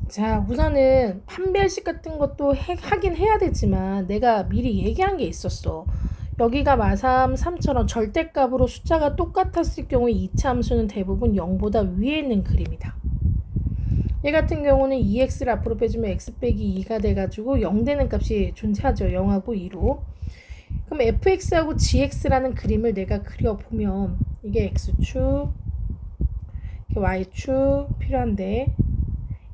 자, 우선은 판별식 같은 것도 하긴 해야 되지만 내가 미리 얘기한 게 있었어. 여기가 마삼, 3처럼 절대값으로 숫자가 똑같았을 경우 이차 함수는 대부분 0보다 위에 있는 그림이다. 얘 같은 경우는 2x를 앞으로 빼주면 x 빼기 2가 돼가지고 0 되는 값이 존재하죠. 0하고 2로. 그럼 fx하고 gx라는 그림을 내가 그려보면 이게 x축, 이게 y축 필요한데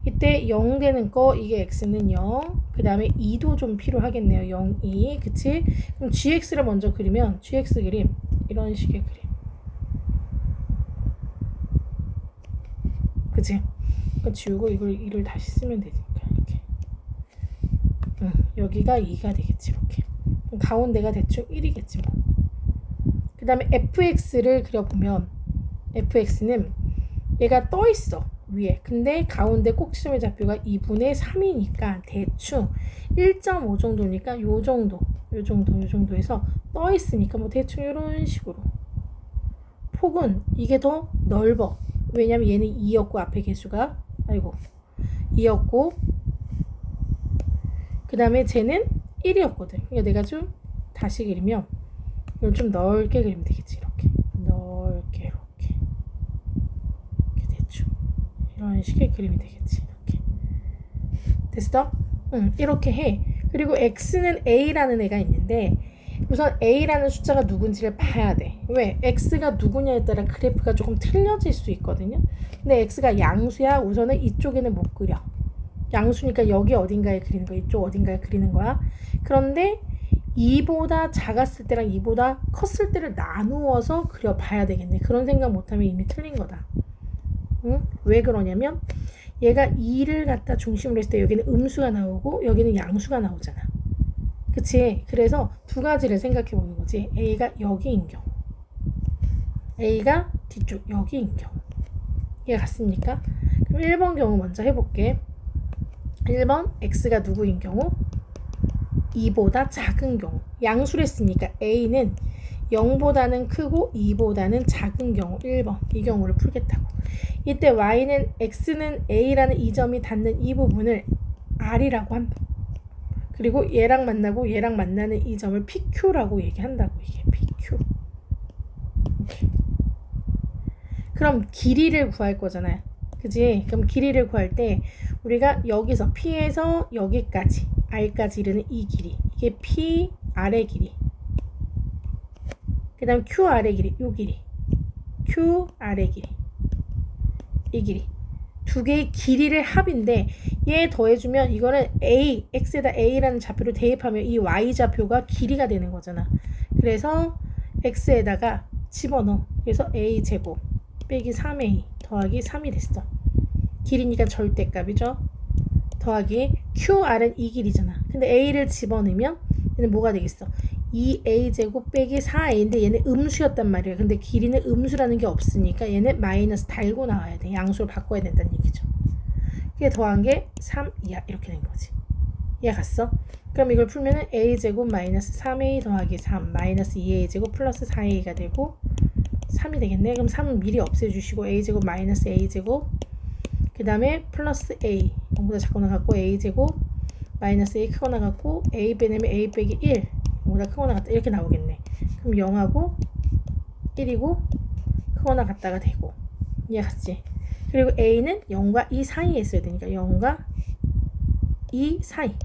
이때 0 되는 거 이게 x는 0, 그 다음에 2도 좀 필요하겠네요. 0, 2, 그치? 그럼 gx를 먼저 그리면 gx 그림 이런 식의 그림, 그치? 이거 지우고 이걸 2를 다시 쓰면 되니까 이렇게. 여기가 2가 되겠지. 이렇게. 그럼 가운데가 대충 1이겠지 뭐. 그 다음에 fx를 그려보면 fx는 얘가 떠 있어 위에. 근데 가운데 꼭지점의 좌표가 2분의 3이니까 대충 1.5 정도니까 요 정도에서 떠 있으니까 뭐 대충 이런 식으로. 폭은 이게 더 넓어. 왜냐면 얘는 2였고 앞에 개수가 2였고 그 다음에 쟤는 1이었거든. 그러니까 내가 좀 다시 그리면 이걸 좀 넓게 그리면 되겠지. 이렇게 넓게 이렇게 대충 이런 식의 그림이 되겠지. 이렇게 됐어? 이렇게 해. 그리고 x는 a라는 애가 있는데 우선 a라는 숫자가 누군지를 봐야 돼. 왜? x가 누구냐에 따라 그래프가 조금 틀려질 수 있거든요. 근데 x가 양수야. 우선은 이쪽에는 못 그려. 양수니까 여기 어딘가에 그리는 거야. 이쪽 어딘가에 그리는 거야. 그런데 2보다 작았을 때랑 2보다 컸을 때를 나누어서 그려봐야 되겠네. 그런 생각 못하면 이미 틀린 거다. 응? 왜 그러냐면 얘가 2를 갖다 중심으로 했을 때 여기는 음수가 나오고 여기는 양수가 나오잖아. 그치? 그래서 두 가지를 생각해 보는 거지. A가 여기인 경우, A가 뒤쪽 여기인 경우. 이해 갔습니까? 그럼 1번 경우 먼저 해볼게. 1번 x가 누구인 경우? 2보다 작은 경우. 양수를 했으니까 A는 0보다는 크고 2보다는 작은 경우 1번. 이 경우를 풀겠다고. 이때 y는 x는 a라는 이 점이 닿는 이 부분을 r이라고 한다. 그리고 얘랑 만나고 얘랑 만나는 이 점을 PQ라고 얘기한다고. 이게 PQ. 오케이. 그럼 길이를 구할 거잖아요. 그지? 그럼 길이를 구할 때 우리가 여기서 P에서 여기까지 R까지 이르는 이 길이, 이게 P, R의 길이, 그 다음 Q, R의 길이, 요 길이, Q, R의 길이, 이 길이 두 개의 길이를 합인데 얘 더해주면 이거는 A, X에다 A라는 좌표를 대입하면 이 Y 좌표가 길이가 되는 거잖아. 그래서 X에다가 집어넣어. 그래서 A제곱 빼기 3A 더하기 3이 됐어. 길이니까 절대값이죠. 더하기 QR은 이 길이잖아. 근데 A를 집어넣으면 얘는 뭐가 되겠어? 2A제곱 빼기 4A인데 얘는 음수였단 말이야. 근데 길이는 음수라는 게 없으니까 얘는 마이너스 달고 나와야 돼. 양수를 바꿔야 된다는 얘기죠. 그게 더한 게 3이야. 이렇게 된 거지. 이해 갔어? 그럼 이걸 풀면은 A제곱 마이너스 3A 더하기 3 마이너스 2A제곱 플러스 4A가 되고 3이 되겠네. 그럼 3은 미리 없애주시고 A제곱 마이너스 A제곱 그 다음에 플러스 A 0보다 작고 나갔고 A제곱 마이너스 A 크고 나갔고 A 빼내면 A 빼기 1 0보다 크고 나갔다 이렇게 나오겠네. 그럼 0하고 1이고 크고 나갔다가 되고. 이해갔지? 그리고 A는 0과 2 사이에 있어야 되니까 0과 2 사이.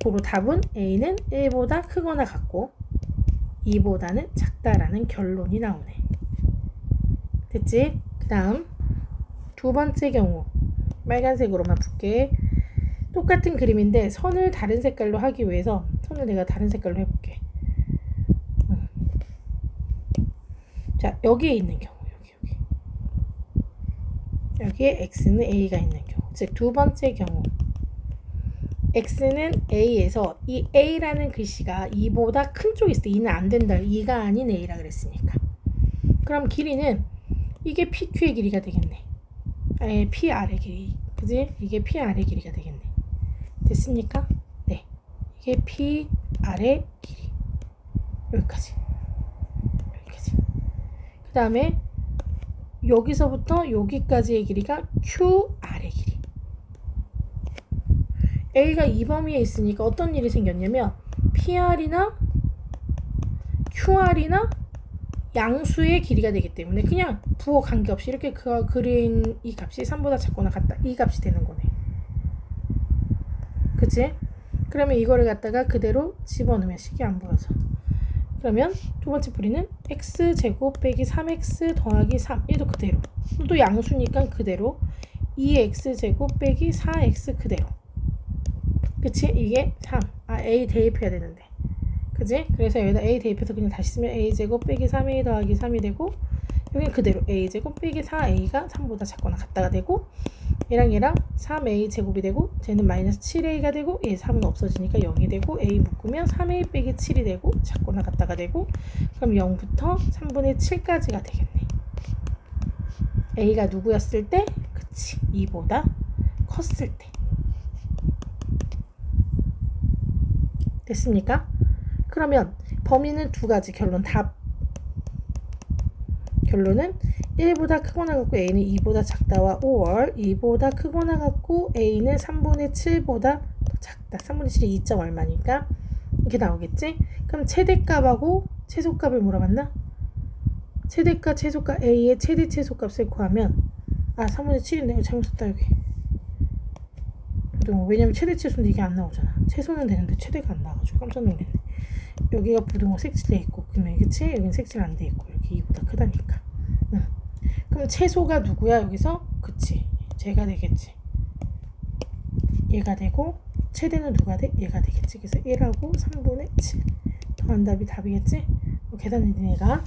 고로 답은 A는 1보다 크거나 같고 2보다는 작다라는 결론이 나오네. 됐지? 그 다음 두 번째 경우 빨간색으로만 볼게. 똑같은 그림인데 선을 다른 색깔로 하기 위해서 선을 내가 다른 색깔로 해볼게. 자, 여기에 있는 경우 여기에 x는 a가 있는 경우, 즉 두 번째 경우 x는 a에서 이 a라는 글씨가 2보다 큰 쪽에 있을 때 2는 안 된다. 2가 아닌 a라 그랬으니까. 그럼 길이는 이게 PQ의 길이가 되겠네. PR의 길이. 그지? 이게 PR의 길이가 되겠네. 됐습니까? 네. 이게 PR의 길이. 여기까지. 그 다음에 여기서부터 여기까지의 길이가 QR의 길이. A가 이 범위에 있으니까 어떤 일이 생겼냐면 PR이나 QR이나 양수의 길이가 되기 때문에 그냥 부호 관계없이 이렇게 그린 이 값이 3보다 작거나 같다. 이 값이 되는 거네. 그치? 그러면 이거를 갖다가 그대로 집어넣으면 식이 안 보여서. 그러면 두 번째 풀이는 x제곱 빼기 3x 더하기 3. 얘도 그대로. 또 양수니까 그대로. 2x제곱 빼기 4x 그대로. 그치? 이게 3. a 대입해야 되는데. 그치? 그래서 여기다 a 대입해서 그냥 다시 쓰면 a제곱 빼기 3a 더하기 3이 되고, 여기는 그대로 a제곱 빼기 4a가 3보다 작거나 같다가 되고, 얘랑 3a 제곱이 되고, 쟤는 마이너스 7a가 되고, 얘 3은 없어지니까 0이 되고, a 묶으면 3a 빼기 7이 되고, 작거나 같다가 되고, 그럼 0부터 3분의 7까지가 되겠네. a가 누구였을 때? 그치, 2보다 컸을 때. 됐습니까? 그러면 범위는 두 가지. 결론은 1보다 크거나 같고 a는 2보다 작다와 or 2보다 크거나 같고 a는 3분의 7보다 더 작다. 3분의 7이 2점 얼마니까 이렇게 나오겠지? 그럼 최대값하고 최소값을 물어봤나? 최대값, 최소값 a의 최대 최소값을 구하면 3분의 7인데 이거 잘못 썼다 여기. 부등호. 왜냐면 최대 최소인데 이게 안 나오잖아. 최소는 되는데 최대가 안 나와가지고 깜짝 놀랐네. 여기가 부등호 색칠돼 있고, 그러면 그치? 여기는 색칠 안 돼 있고, 여기 2보다 크다니까. 그럼 최소가 누구야 여기서? 그치? 쟤가 되겠지. 얘가 되고, 최대는 누가 돼? 얘가 되겠지. 그래서 1하고 3분의 7 더한 답이 답이겠지? 계산해 니네가.